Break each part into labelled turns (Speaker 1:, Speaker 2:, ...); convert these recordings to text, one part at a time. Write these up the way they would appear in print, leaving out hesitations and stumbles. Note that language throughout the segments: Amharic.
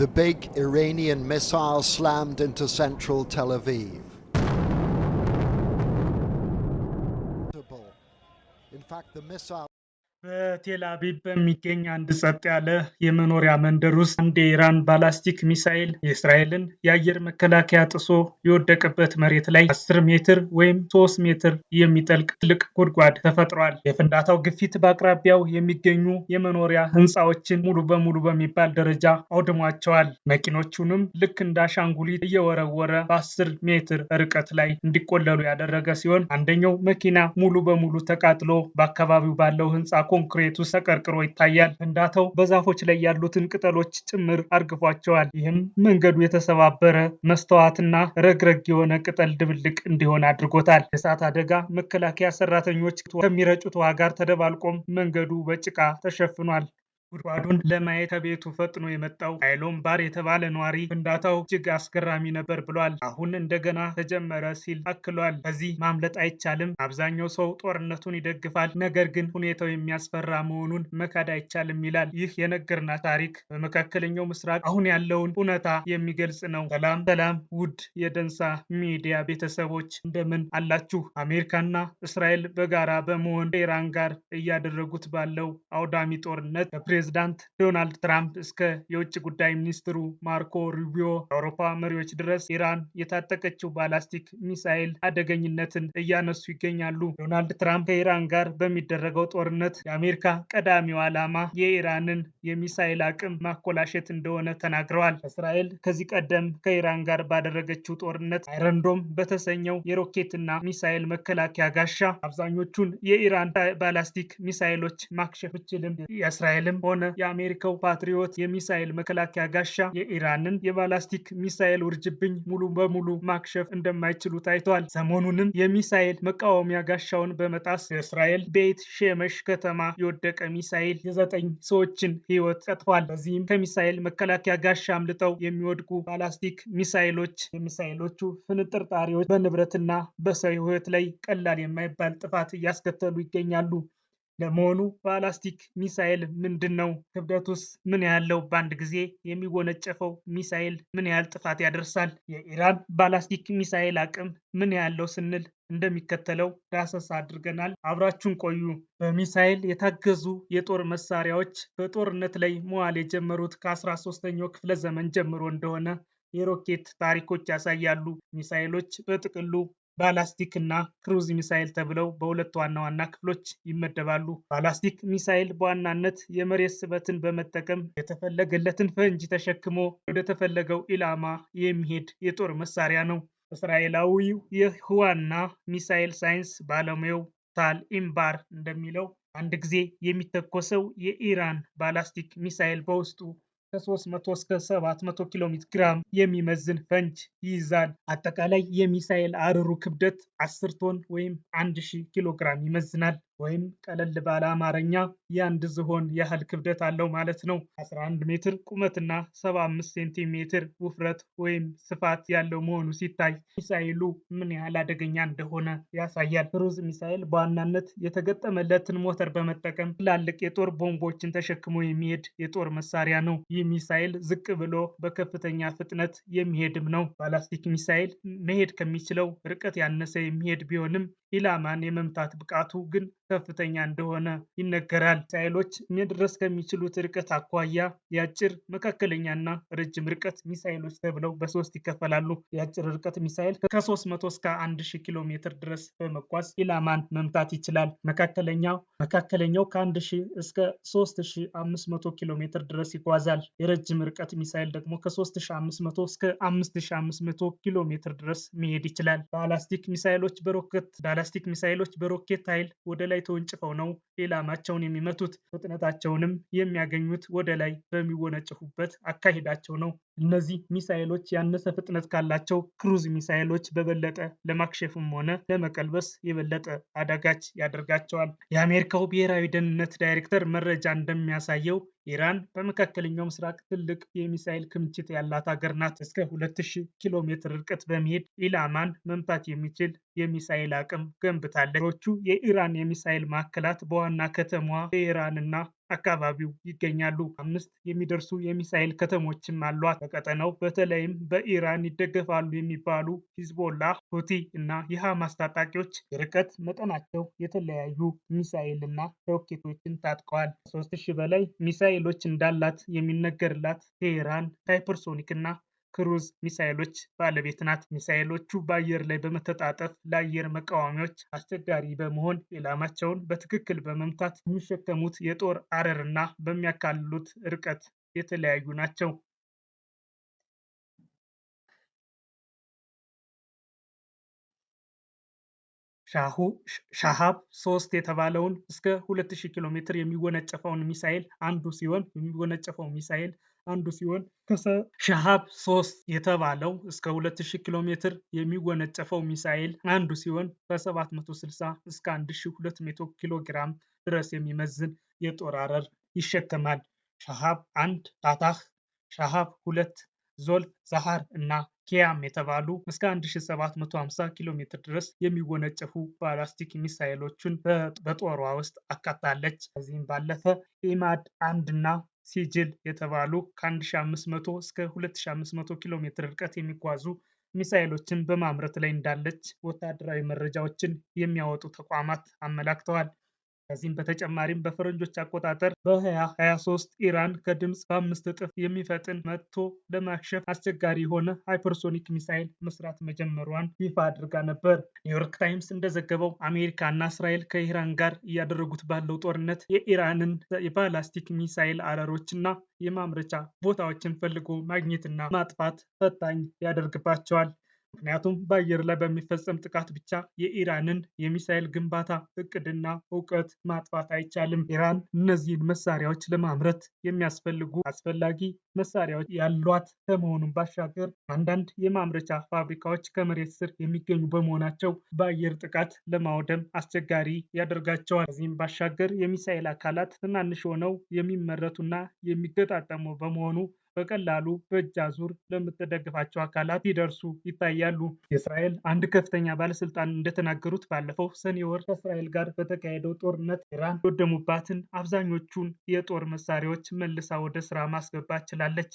Speaker 1: The big Iranian missile slammed into central Tel Aviv. In fact, the missile
Speaker 2: በቴል አቪቭ በሚገኝ አንድ ጸጥ ያለ የመኖሪያ መንደር ውስጥ አንድ የኢራን ባላስቲክ ሚሳኤል የእስራኤልን የአየር መከላከያ ጥሶ የወደቀበት መሬት ላይ 10 ሜትር ወይም 3 ሜትር የሚጠልቅ ትልቅ ጉድጓድ ተፈጥሯል። የፍንዳታው ግፊት በአቅራቢያው የሚገኙ የመኖሪያ ህንፃዎችን ሙሉ በሙሉ በሚባል ደረጃ አውድሟቸዋል። መኪኖቹንም ልክ እንደ አሻንጉሊት እየወረወረ በ10 ሜትር ርቀት ላይ እንዲቆለሉ ያደረገ ሲሆን አንደኛው መኪና ሙሉ በሙሉ ተቃጥሎ በአካባቢው ባለው ህንፃ ኮንክሪቱ ተቀርቅሮ ይታያል። ፍንዳታው በዛፎች ላይ ያሉትን ቅጠሎች ጭምር አርግፏቸዋል። ይህም መንገዱ የተሰባበረ መስተዋትና ረግረግ የሆነ ቅጠል ድብልቅ እንዲሆን አድርጎታል። የእሳት አደጋ መከላከያ ሰራተኞች ከሚረጩት ውሃ ጋር ተደባልቆም መንገዱ በጭቃ ተሸፍኗል። ጉድጓዱን ለማየት ከቤቱ ፈጥኖ የመጣው አይሎም ባር የተባለ ነዋሪ ፍንዳታው እጅግ አስገራሚ ነበር ብሏል። አሁን እንደገና ተጀመረ ሲል አክሏል። ከዚህ ማምለጥ አይቻልም። አብዛኛው ሰው ጦርነቱን ይደግፋል፣ ነገር ግን ሁኔታው የሚያስፈራ መሆኑን መካድ አይቻልም ይላል። ይህ የነገርና ታሪክ በመካከለኛው ምስራቅ አሁን ያለውን እውነታ የሚገልጽ ነው። ሰላም ውድ የደንሳ ሚዲያ ቤተሰቦች እንደምን አላችሁ? አሜሪካና እስራኤል በጋራ በመሆን ከኢራን ጋር እያደረጉት ባለው አውዳሚ ጦርነት ፕሬዝዳንት ዶናልድ ትራምፕ እስከ የውጭ ጉዳይ ሚኒስትሩ ማርኮ ሩቢዮ የአውሮፓ መሪዎች ድረስ ኢራን የታጠቀችው ባላስቲክ ሚሳኤል አደገኝነትን እያነሱ ይገኛሉ። ዶናልድ ትራምፕ ከኢራን ጋር በሚደረገው ጦርነት የአሜሪካ ቀዳሚው ዓላማ የኢራንን የሚሳኤል አቅም ማኮላሸት እንደሆነ ተናግረዋል። እስራኤል ከዚህ ቀደም ከኢራን ጋር ባደረገችው ጦርነት አይረንዶም በተሰኘው የሮኬትና ሚሳኤል መከላከያ ጋሻ አብዛኞቹን የኢራን ባላስቲክ ሚሳኤሎች ማክሸፍ ብትችልም የእስራኤልም ሆነ የአሜሪካው ፓትሪዮት የሚሳኤል መከላከያ ጋሻ የኢራንን የባላስቲክ ሚሳኤል ውርጅብኝ ሙሉ በሙሉ ማክሸፍ እንደማይችሉ ታይቷል። ሰሞኑንም የሚሳኤል መቃወሚያ ጋሻውን በመጣስ የእስራኤል ቤት ሼመሽ ከተማ የወደቀ ሚሳኤል የ9 ሰዎችን ሕይወት ቀጥፏል። በዚህም ከሚሳኤል መከላከያ ጋሻ አምልጠው የሚወድቁ ባላስቲክ ሚሳኤሎች የሚሳኤሎቹ ፍንጥርጣሪዎች በንብረትና በሰው ሕይወት ላይ ቀላል የማይባል ጥፋት እያስከተሉ ይገኛሉ። ለመሆኑ ባላስቲክ ሚሳኤል ምንድነው? ክብደቱስ ምን ያለው? በአንድ ጊዜ የሚወነጨፈው ሚሳኤል ምን ያህል ጥፋት ያደርሳል? የኢራን ባላስቲክ ሚሳኤል አቅም ምን ያለው ስንል እንደሚከተለው ዳሰሳ አድርገናል። አብራችሁን ቆዩ። በሚሳኤል የታገዙ የጦር መሳሪያዎች በጦርነት ላይ መዋል የጀመሩት ከ13ኛው ክፍለ ዘመን ጀምሮ እንደሆነ የሮኬት ታሪኮች ያሳያሉ። ሚሳኤሎች በጥቅሉ ባላስቲክ እና ክሩዝ ሚሳኤል ተብለው በሁለት ዋና ክፍሎች ይመደባሉ። ባላስቲክ ሚሳኤል በዋናነት የመሬት ስበትን በመጠቀም የተፈለገለትን ፈንጂ ተሸክሞ ወደ ተፈለገው ኢላማ የሚሄድ የጦር መሳሪያ ነው። እስራኤላዊው የህዋና ሚሳኤል ሳይንስ ባለሙያው ታል ኢምባር እንደሚለው አንድ ጊዜ የሚተኮሰው የኢራን ባላስቲክ ሚሳኤል በውስጡ ከ300 እስከ 700 ኪሎ ግራም የሚመዝን ፈንጅ ይይዛል። አጠቃላይ የሚሳኤል አረሩ ክብደት 10 ቶን ወይም 1000 ኪሎ ግራም ይመዝናል። ወይም ቀለል ባለ አማርኛ የአንድ ዝሆን ያህል ክብደት አለው ማለት ነው። 11 ሜትር ቁመትና 75 ሴንቲሜትር ውፍረት ወይም ስፋት ያለው መሆኑ ሲታይ ሚሳኤሉ ምን ያህል አደገኛ እንደሆነ ያሳያል። ክሩዝ ሚሳኤል በዋናነት የተገጠመለትን ሞተር በመጠቀም ትላልቅ የጦር ቦምቦችን ተሸክሞ የሚሄድ የጦር መሳሪያ ነው። ይህ ሚሳኤል ዝቅ ብሎ በከፍተኛ ፍጥነት የሚሄድም ነው። ባላስቲክ ሚሳኤል መሄድ ከሚችለው ርቀት ያነሰ የሚሄድ ቢሆንም ኢላማን የመምታት ብቃቱ ግን ከፍተኛ እንደሆነ ይነገራል። ሚሳኤሎች መድረስ ከሚችሉት ርቀት አኳያ የአጭር መካከለኛና ረጅም ርቀት ሚሳኤሎች ተብለው በሶስት ይከፈላሉ። የአጭር ርቀት ሚሳኤል ከ300 እስከ 1000 ኪሎ ሜትር ድረስ በመጓዝ ኢላማን መምታት ይችላል። መካከለኛው ከ1000 እስከ 3500 ኪሎ ሜትር ድረስ ይጓዛል። የረጅም ርቀት ሚሳኤል ደግሞ ከ3500 እስከ 5500 ኪሎ ሜትር ድረስ መሄድ ይችላል። ባላስቲክ ሚሳኤሎች በሮኬት ኃይል ወደ ላይ ተወንጭፈው ነው ኢላማቸውን የሚመቱት። ፍጥነታቸውንም የሚያገኙት ወደ ላይ በሚወነጭፉበት አካሄዳቸው ነው። እነዚህ ሚሳኤሎች ያነሰ ፍጥነት ካላቸው ክሩዝ ሚሳኤሎች በበለጠ ለማክሸፍም ሆነ ለመቀልበስ የበለጠ አዳጋች ያደርጋቸዋል። የአሜሪካው ብሔራዊ ደህንነት ዳይሬክተር መረጃ እንደሚያሳየው ኢራን በመካከለኛው ምስራቅ ትልቅ የሚሳኤል ክምችት ያላት ሀገር ናት። እስከ 2000 ኪሎ ሜትር ርቀት በመሄድ ኢላማን መምታት የሚችል የሚሳኤል አቅም ገንብታለች። የኢራን የሚሳኤል ማዕከላት በዋና ከተማዋ ቴህራንና አካባቢው ይገኛሉ። 5 የሚደርሱ የሚሳኤል ከተሞችም አሏት። በቀጠናው በተለይም በኢራን ይደገፋሉ የሚባሉ ሂዝቦላህ፣ ሁቲ እና የሐማስ ታጣቂዎች የርቀት መጠናቸው የተለያዩ ሚሳኤል እና ሮኬቶችን ታጥቀዋል። 3000 በላይ ሚሳኤሎች እንዳላት የሚነገርላት ቴህራን ሃይፐርሶኒክ እና ክሩዝ ሚሳኤሎች ባለቤት ናት። ሚሳኤሎቹ በአየር ላይ በመተጣጠፍ ለአየር መቃወሚያዎች አስቸጋሪ በመሆን ኢላማቸውን በትክክል በመምታት የሚሸከሙት የጦር አረር እና በሚያካልሉት ርቀት የተለያዩ ናቸው። ሻሃብ 3 የተባለውን እስከ 2000 ኪሎ ሜትር የሚወነጨፈውን ሚሳኤል አንዱ ሲሆን ሻሃብ 3 የተባለው እስከ 2000 ኪሎ ሜትር የሚወነጨፈው ሚሳኤል አንዱ ሲሆን ከ760 እስከ 1200 ኪሎ ግራም ድረስ የሚመዝን የጦር አረር ይሸከማል። ሻሃብ 1 ፋታህ፣ ሻሃብ 2 ዞል ዛሃር እና ኪያም የተባሉ እስከ 1750 ኪሎ ሜትር ድረስ የሚወነጨፉ ባላስቲክ ሚሳኤሎችን በጦሯ ውስጥ አካታለች። ከዚህም ባለፈ ኢማድ 1 እና ሲጅል የተባሉ ከ1500 እስከ 2500 ኪሎ ሜትር ርቀት የሚጓዙ ሚሳኤሎችን በማምረት ላይ እንዳለች ወታደራዊ መረጃዎችን የሚያወጡ ተቋማት አመላክተዋል። ከዚህም በተጨማሪም በፈረንጆች አቆጣጠር በ2023 ኢራን ከድምፅ በ5 እጥፍ የሚፈጥን መጥቶ ለማክሸፍ አስቸጋሪ የሆነ ሃይፐርሶኒክ ሚሳይል መስራት መጀመሯን ይፋ አድርጋ ነበር። ኒውዮርክ ታይምስ እንደዘገበው አሜሪካ እና እስራኤል ከኢራን ጋር እያደረጉት ባለው ጦርነት የኢራንን የባላስቲክ ሚሳይል አረሮችና የማምረቻ ቦታዎችን ፈልጎ ማግኘትና ማጥፋት ፈታኝ ያደርግባቸዋል። ምክንያቱም በአየር ላይ በሚፈጸም ጥቃት ብቻ የኢራንን የሚሳኤል ግንባታ እቅድና እውቀት ማጥፋት አይቻልም። ኢራን እነዚህን መሳሪያዎች ለማምረት የሚያስፈልጉ አስፈላጊ መሳሪያዎች ያሏት ከመሆኑም ባሻገር አንዳንድ የማምረቻ ፋብሪካዎች ከመሬት ስር የሚገኙ በመሆናቸው በአየር ጥቃት ለማውደም አስቸጋሪ ያደርጋቸዋል። ከዚህም ባሻገር የሚሳኤል አካላት ትናንሽ ሆነው የሚመረቱና የሚገጣጠሙ በመሆኑ በቀላሉ በእጅ አዙር ለምትደግፋቸው አካላት ይደርሱ ይታያሉ። የእስራኤል አንድ ከፍተኛ ባለስልጣን እንደተናገሩት ባለፈው ሰኔ ወር ከእስራኤል ጋር በተካሄደው ጦርነት ኢራን የወደሙባትን አብዛኞቹን የጦር መሳሪያዎች መልሳ ወደ ስራ ማስገባት ችላለች።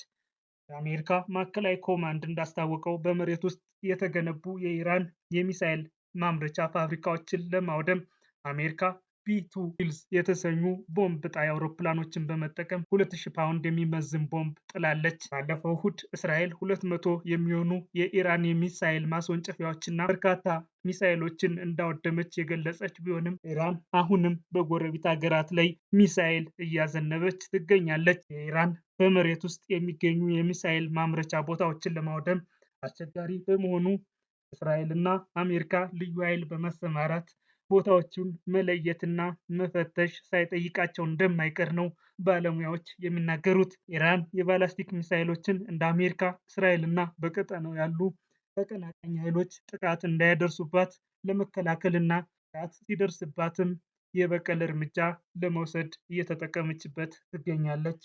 Speaker 2: የአሜሪካ ማዕከላዊ ኮማንድ እንዳስታወቀው በመሬት ውስጥ የተገነቡ የኢራን የሚሳኤል ማምረቻ ፋብሪካዎችን ለማውደም አሜሪካ ቢ2 ሂልስ የተሰኙ ቦምብ ጣይ አውሮፕላኖችን በመጠቀም 2000 ፓውንድ የሚመዝን ቦምብ ጥላለች። ባለፈው እሁድ እስራኤል 200 የሚሆኑ የኢራን የሚሳኤል ማስወንጨፊያዎችና በርካታ ሚሳኤሎችን እንዳወደመች የገለጸች ቢሆንም ኢራን አሁንም በጎረቤት ሀገራት ላይ ሚሳኤል እያዘነበች ትገኛለች። የኢራን በመሬት ውስጥ የሚገኙ የሚሳኤል ማምረቻ ቦታዎችን ለማውደም አስቸጋሪ በመሆኑ እስራኤልና አሜሪካ ልዩ ኃይል በማሰማራት ቦታዎቹን መለየትና መፈተሽ ሳይጠይቃቸው እንደማይቀር ነው ባለሙያዎች የሚናገሩት። ኢራን የባላስቲክ ሚሳኤሎችን እንደ አሜሪካ፣ እስራኤልና በቀጠናው ያሉ ተቀናቃኝ ኃይሎች ጥቃት እንዳያደርሱባት ለመከላከልና ጥቃት ሲደርስባትም የበቀል እርምጃ ለመውሰድ እየተጠቀመችበት ትገኛለች።